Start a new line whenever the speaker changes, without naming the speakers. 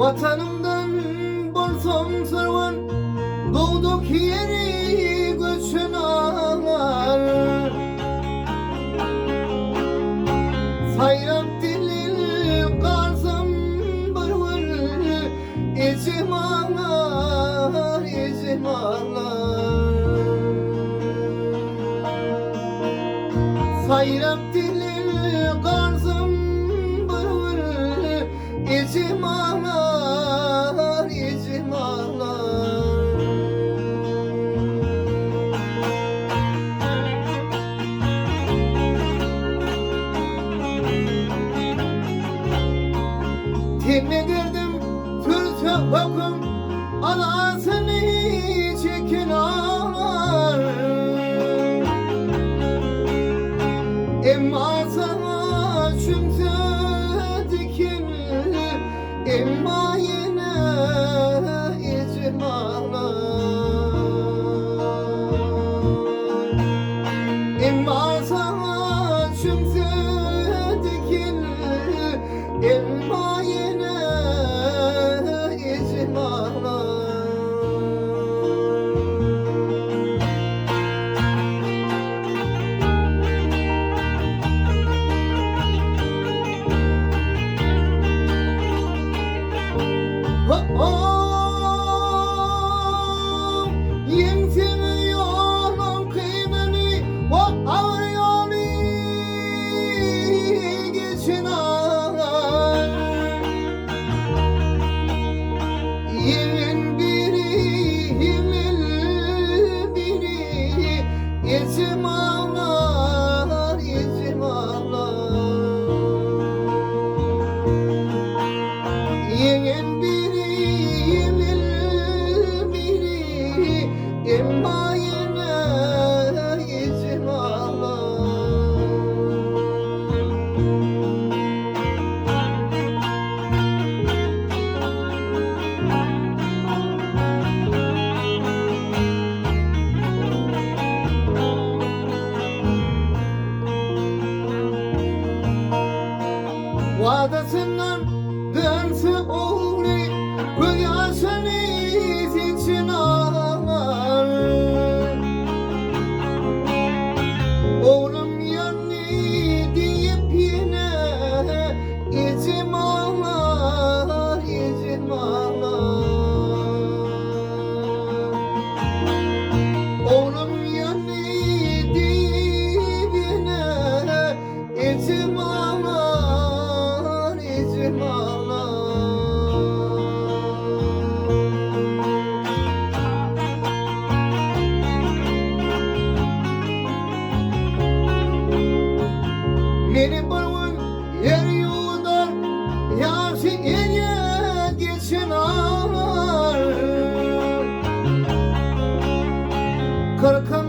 Vatanımdan bolsam sarvan, doğduk yeri göçün ağlar. Sayrap dilil kalsam barvar, içim ağlar, içim ağlar. Sayrap dilil kalsam barvar, içim ağlar, içim ağlar. Temi girdim Türkçe bakım, anasını çekin ağlar. Emma sana çünkü dikin, emma yine içim ağlar. Emma sana çünkü dikin, emma yine içim ağlar. Yemsini yolum kıymeni, o ağır yolu geçin ağlar. Yemin biri, yemin biri, içim ağlar, içim ağlar. Yemin biri, yemin biri, emma yine içim ağlar. Vadasından dönse oğlu, rüyasını için ağlar. Oğlum yandı deyip yine içim ağlar, içim ağlar. Oğlum yandı deyip yine içim ağlar, içim ağlar. Beni barvan yer yudar, yaşı yere geçin ağlar. Kırkın